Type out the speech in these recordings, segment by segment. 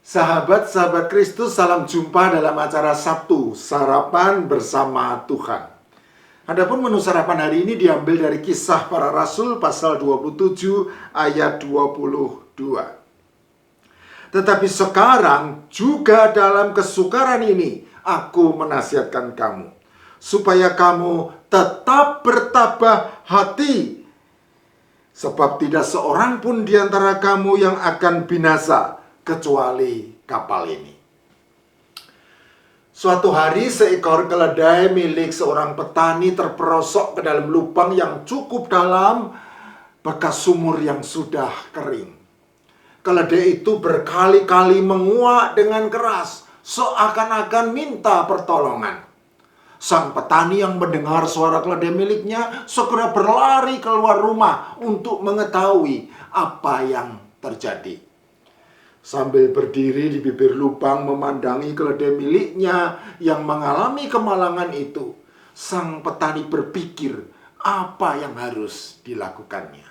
Sahabat-sahabat Kristus, salam jumpa dalam acara Sabtu, Sarapan Bersama Tuhan. Adapun menu sarapan hari ini diambil dari Kisah Para Rasul pasal 27 ayat 22. Tetapi sekarang juga dalam kesukaran ini aku menasihatkan kamu, supaya kamu tetap bertabah hati. Sebab tidak seorang pun di antara kamu yang akan binasa, kecuali kapal ini. Suatu hari seekor keledai milik seorang petani terperosok ke dalam lubang yang cukup dalam, bekas sumur yang sudah kering. Keledai itu berkali-kali menguak dengan keras, seakan-akan minta pertolongan. Sang petani yang mendengar suara keledai miliknya segera berlari keluar rumah untuk mengetahui apa yang terjadi. Sambil berdiri di bibir lubang memandangi keledai miliknya yang mengalami kemalangan itu, sang petani berpikir apa yang harus dilakukannya.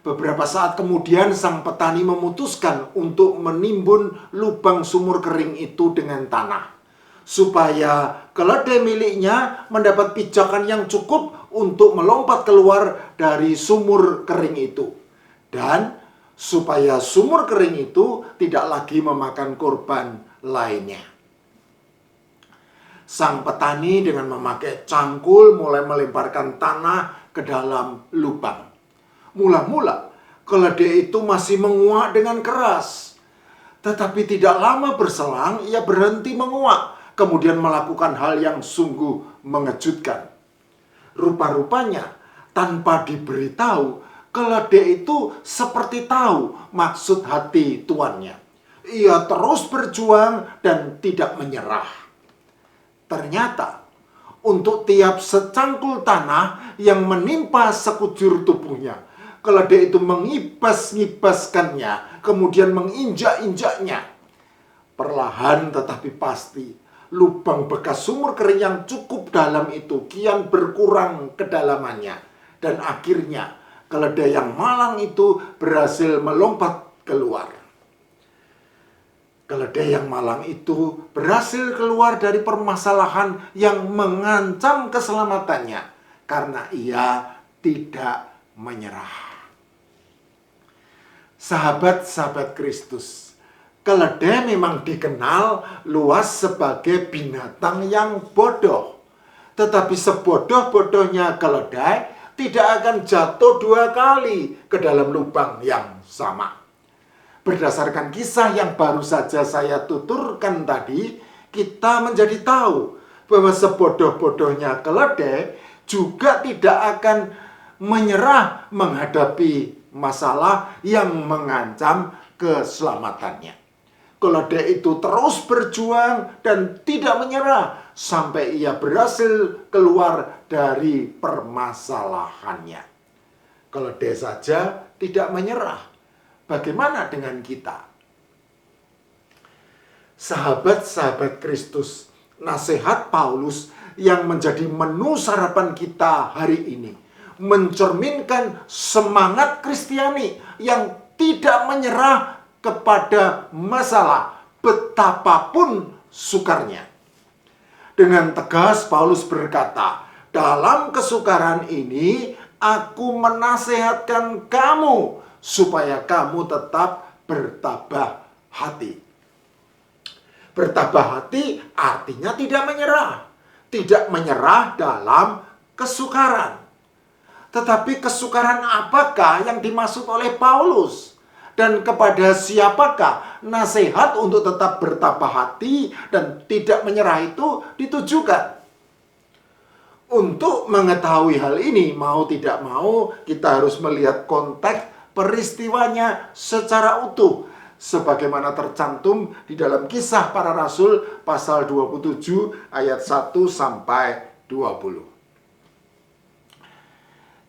Beberapa saat kemudian sang petani memutuskan untuk menimbun lubang sumur kering itu dengan tanah, supaya keledai miliknya mendapat pijakan yang cukup untuk melompat keluar dari sumur kering itu, dan supaya sumur kering itu tidak lagi memakan korban lainnya. Sang petani dengan memakai cangkul mulai melemparkan tanah ke dalam lubang. Mula-mula keledai itu masih menguak dengan keras, tetapi tidak lama berselang ia berhenti menguak, kemudian melakukan hal yang sungguh mengejutkan. Rupa-rupanya tanpa diberitahu, keledai itu seperti tahu maksud hati tuannya. Ia terus berjuang dan tidak menyerah. Ternyata untuk tiap secangkul tanah yang menimpa sekujur tubuhnya, keledai itu mengibas-ngibaskannya, kemudian menginjak-injaknya. Perlahan tetapi pasti, lubang bekas sumur kering yang cukup dalam itu kian berkurang kedalamannya, dan akhirnya keledai yang malang itu berhasil melompat keluar. Keledai yang malang itu berhasil keluar dari permasalahan yang mengancam keselamatannya karena ia tidak menyerah. Sahabat-sahabat Kristus, keledai memang dikenal luas sebagai binatang yang bodoh. Tetapi sebodoh-bodohnya keledai tidak akan jatuh 2 kali ke dalam lubang yang sama. Berdasarkan kisah yang baru saja saya tuturkan tadi, kita menjadi tahu bahwa sebodoh-bodohnya keledai juga tidak akan menyerah menghadapi masalah yang mengancam keselamatannya. Keledai itu terus berjuang dan tidak menyerah sampai ia berhasil keluar dari permasalahannya. Keledai saja tidak menyerah. Bagaimana dengan kita? Sahabat-sahabat Kristus, nasihat Paulus yang menjadi menu sarapan kita hari ini mencerminkan semangat Kristiani yang tidak menyerah kepada masalah betapapun sukarnya. Dengan tegas Paulus berkata, dalam kesukaran ini aku menasihatkan kamu supaya kamu tetap bertabah hati. Bertabah hati artinya tidak menyerah. Tidak menyerah dalam kesukaran. Tetapi kesukaran apakah yang dimaksud oleh Paulus? Dan kepada siapakah nasihat untuk tetap bertabah hati dan tidak menyerah itu ditujukan? Untuk mengetahui hal ini, mau tidak mau kita harus melihat konteks peristiwanya secara utuh, sebagaimana tercantum di dalam Kisah Para Rasul pasal 27 ayat 1 sampai 20.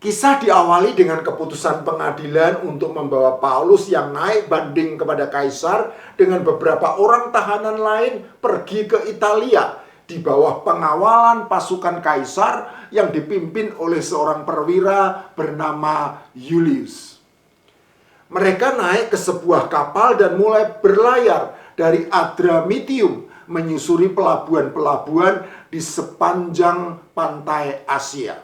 Kisah diawali dengan keputusan pengadilan untuk membawa Paulus yang naik banding kepada Kaisar dengan beberapa orang tahanan lain pergi ke Italia di bawah pengawalan pasukan Kaisar yang dipimpin oleh seorang perwira bernama Julius. Mereka naik ke sebuah kapal dan mulai berlayar dari Adramitium, menyusuri pelabuhan-pelabuhan di sepanjang pantai Asia.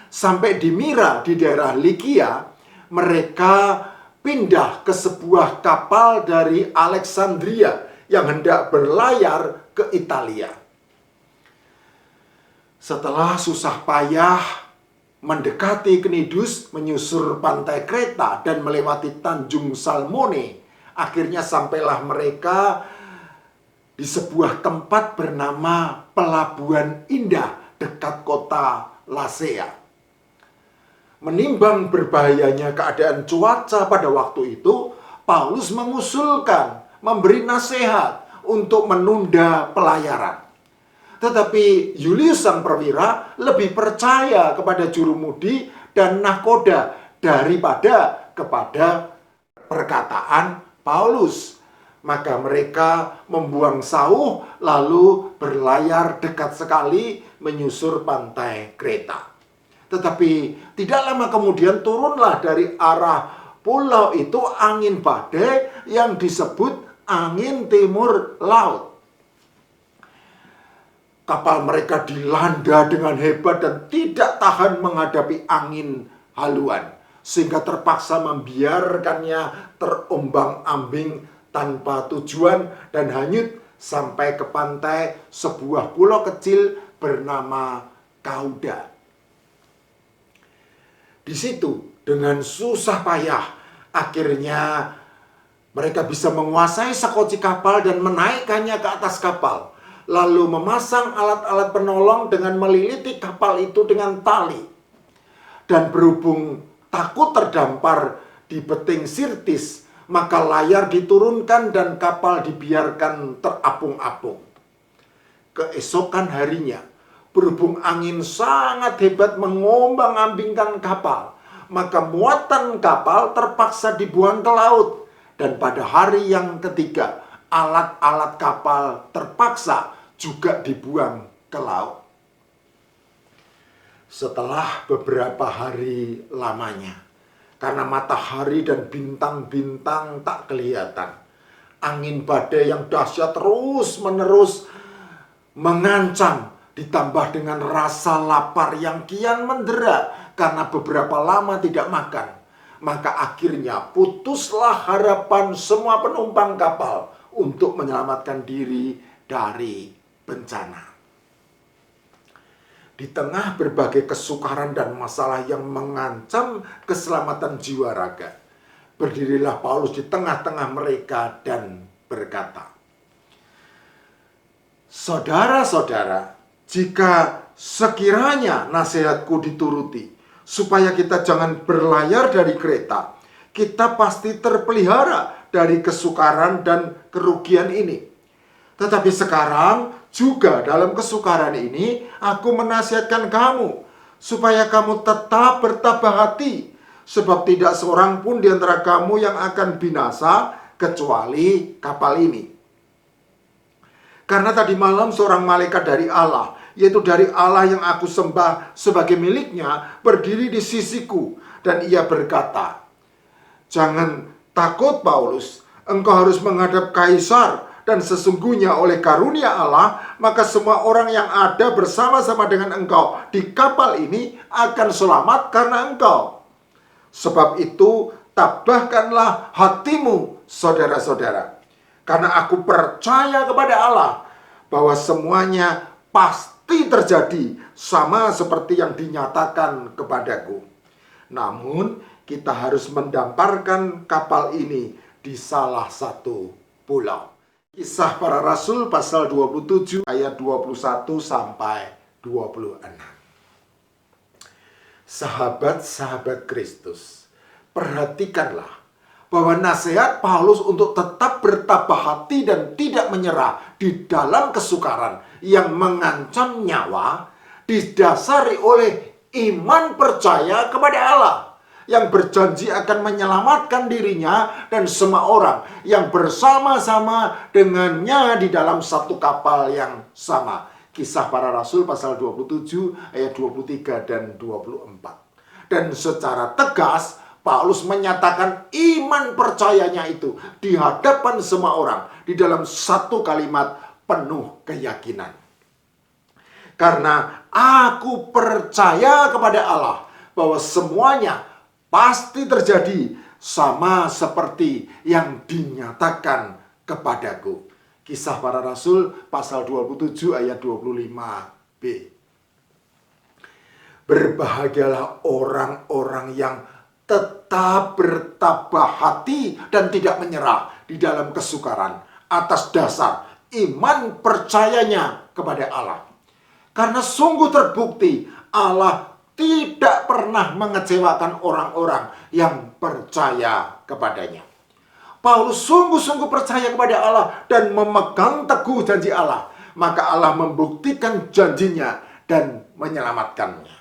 Sampai di Mira di daerah Likia, mereka pindah ke sebuah kapal dari Alexandria yang hendak berlayar ke Italia. Setelah susah payah mendekati Knidus, menyusur pantai Kreta dan melewati Tanjung Salmone, akhirnya sampailah mereka di sebuah tempat bernama Pelabuhan Indah dekat kota Lasea. Menimbang berbahayanya keadaan cuaca pada waktu itu, Paulus mengusulkan, memberi nasihat untuk menunda pelayaran. Tetapi Julius sang perwira lebih percaya kepada jurumudi dan nahkoda daripada kepada perkataan Paulus. Maka mereka membuang sauh lalu berlayar dekat sekali menyusur pantai Kreta. Tetapi tidak lama kemudian turunlah dari arah pulau itu angin badai yang disebut angin timur laut. Kapal mereka dilanda dengan hebat dan tidak tahan menghadapi angin haluan, sehingga terpaksa membiarkannya terombang-ambing tanpa tujuan dan hanyut sampai ke pantai sebuah pulau kecil bernama Kauda. Di situ dengan susah payah akhirnya mereka bisa menguasai sekoci kapal dan menaikkannya ke atas kapal, lalu memasang alat-alat penolong dengan meliliti kapal itu dengan tali. Dan berhubung takut terdampar di beting Sirtis, maka layar diturunkan dan kapal dibiarkan terapung-apung. Keesokan harinya, berhubung angin sangat hebat mengombang-ambingkan kapal, maka muatan kapal terpaksa dibuang ke laut. Dan pada hari yang ketiga, alat-alat kapal terpaksa juga dibuang ke laut. Setelah beberapa hari lamanya, karena matahari dan bintang-bintang tak kelihatan, angin badai yang dahsyat terus-menerus mengancam, ditambah dengan rasa lapar yang kian mendera karena beberapa lama tidak makan. Maka akhirnya putuslah harapan semua penumpang kapal untuk menyelamatkan diri dari bencana. Di tengah berbagai kesukaran dan masalah yang mengancam keselamatan jiwa raga, berdirilah Paulus di tengah-tengah mereka dan berkata, "Saudara-saudara, jika sekiranya nasihatku dituruti, supaya kita jangan berlayar dari Kreta, kita pasti terpelihara dari kesukaran dan kerugian ini. Tetapi sekarang juga dalam kesukaran ini, aku menasihatkan kamu, supaya kamu tetap bertabah hati, sebab tidak seorang pun di antara kamu yang akan binasa, kecuali kapal ini. Karena tadi malam seorang malaikat dari Allah, yaitu dari Allah yang aku sembah sebagai miliknya, berdiri di sisiku, dan ia berkata, 'Jangan takut Paulus, engkau harus menghadap Kaisar, dan sesungguhnya oleh karunia Allah, maka semua orang yang ada bersama-sama dengan engkau di kapal ini akan selamat karena engkau. Sebab itu tabahkanlah hatimu, saudara-saudara, karena aku percaya kepada Allah bahwa semuanya pasti terjadi sama seperti yang dinyatakan kepadaku. Namun kita harus mendamparkan kapal ini di salah satu pulau." Kisah Para Rasul pasal 27 ayat 21 sampai 26. Sahabat-sahabat Kristus, perhatikanlah bahwa nasihat Paulus untuk tetap bertabah hati dan tidak menyerah di dalam kesukaran yang mengancam nyawa didasari oleh iman percaya kepada Allah yang berjanji akan menyelamatkan dirinya dan semua orang yang bersama-sama dengannya di dalam satu kapal yang sama. Kisah Para Rasul pasal 27 ayat 23 dan 24. Dan secara tegas Paulus menyatakan iman percayanya itu di hadapan semua orang di dalam satu kalimat penuh keyakinan. Karena aku percaya kepada Allah bahwa semuanya pasti terjadi sama seperti yang dinyatakan kepadaku. Kisah Para Rasul pasal 27 ayat 25b. Berbahagialah orang-orang yang tetap bertabah hati dan tidak menyerah di dalam kesukaran atas dasar iman percayanya kepada Allah. Karena sungguh terbukti Allah tidak pernah mengecewakan orang-orang yang percaya kepadanya. Paulus sungguh-sungguh percaya kepada Allah dan memegang teguh janji Allah. Maka Allah membuktikan janjinya dan menyelamatkannya.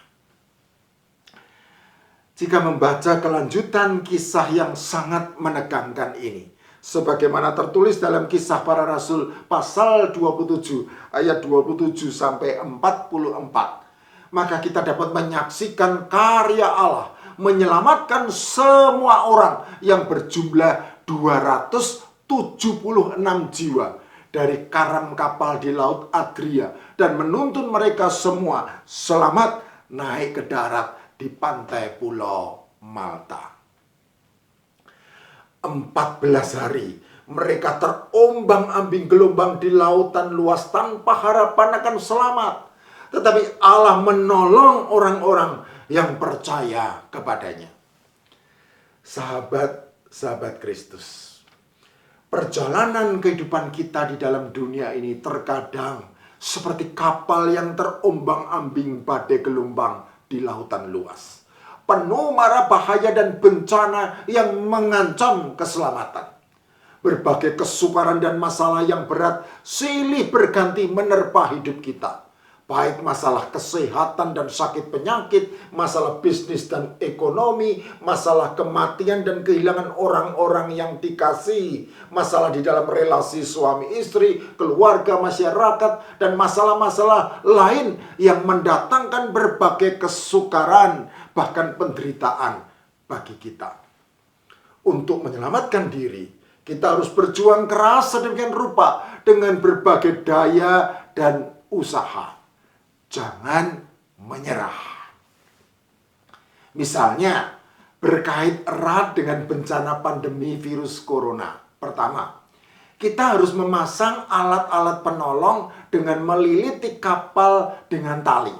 Jika membaca kelanjutan kisah yang sangat menegangkan ini, sebagaimana tertulis dalam Kisah Para Rasul pasal 27 ayat 27 sampai 44, maka kita dapat menyaksikan karya Allah menyelamatkan semua orang yang berjumlah 276 jiwa dari karam kapal di Laut Adria dan menuntun mereka semua selamat naik ke darat di pantai Pulau Malta. 14 hari mereka terombang-ambing gelombang di lautan luas tanpa harapan akan selamat. Tetapi Allah menolong orang-orang yang percaya kepadanya. Sahabat-sahabat Kristus, perjalanan kehidupan kita di dalam dunia ini terkadang seperti kapal yang terombang-ambing badai gelombang di lautan luas, penuh mara bahaya dan bencana yang mengancam keselamatan. Berbagai kesukaran dan masalah yang berat silih berganti menerpa hidup kita. Baik masalah kesehatan dan sakit penyakit, masalah bisnis dan ekonomi, masalah kematian dan kehilangan orang-orang yang dikasihi, masalah di dalam relasi suami istri, keluarga, masyarakat, dan masalah-masalah lain yang mendatangkan berbagai kesukaran, bahkan penderitaan bagi kita. Untuk menyelamatkan diri, kita harus berjuang keras sedemikian rupa dengan berbagai daya dan usaha. Jangan menyerah. Misalnya, berkait erat dengan bencana pandemi virus corona. Pertama, kita harus memasang alat-alat penolong dengan meliliti kapal dengan tali.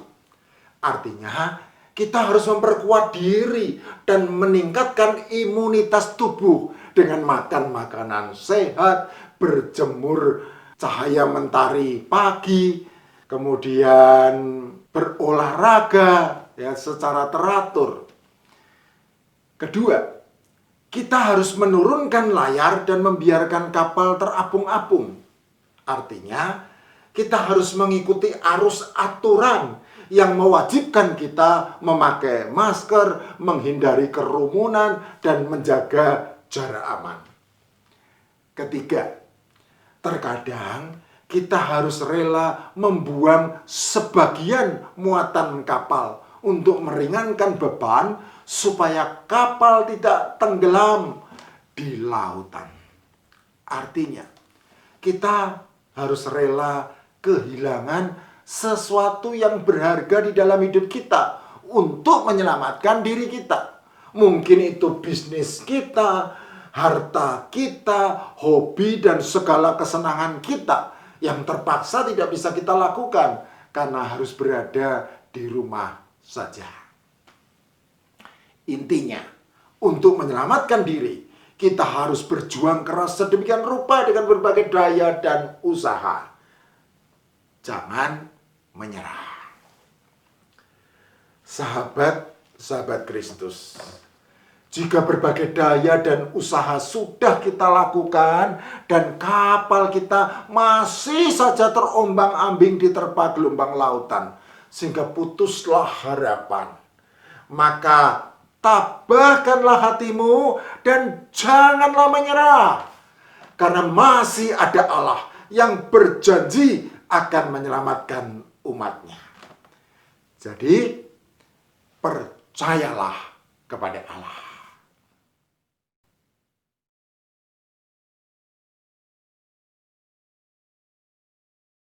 Artinya, kita harus memperkuat diri dan meningkatkan imunitas tubuh dengan makan makanan sehat, berjemur cahaya mentari pagi, kemudian berolahraga ya secara teratur. Kedua, kita harus menurunkan layar dan membiarkan kapal terapung-apung. Artinya, kita harus mengikuti arus aturan yang mewajibkan kita memakai masker, menghindari kerumunan, dan menjaga jarak aman. Ketiga, terkadang kita harus rela membuang sebagian muatan kapal untuk meringankan beban supaya kapal tidak tenggelam di lautan. Artinya, kita harus rela kehilangan sesuatu yang berharga di dalam hidup kita untuk menyelamatkan diri kita. Mungkin itu bisnis kita, harta kita, hobi, dan segala kesenangan kita yang terpaksa tidak bisa kita lakukan karena harus berada di rumah saja. Intinya, untuk menyelamatkan diri, kita harus berjuang keras sedemikian rupa dengan berbagai daya dan usaha. Jangan menyerah. Sahabat Kristus, jika berbagai daya dan usaha sudah kita lakukan dan kapal kita masih saja terombang-ambing diterpa gelombang lautan sehingga putuslah harapan, maka tabahkanlah hatimu dan janganlah menyerah, karena masih ada Allah yang berjanji akan menyelamatkan umatnya. Jadi percayalah kepada Allah.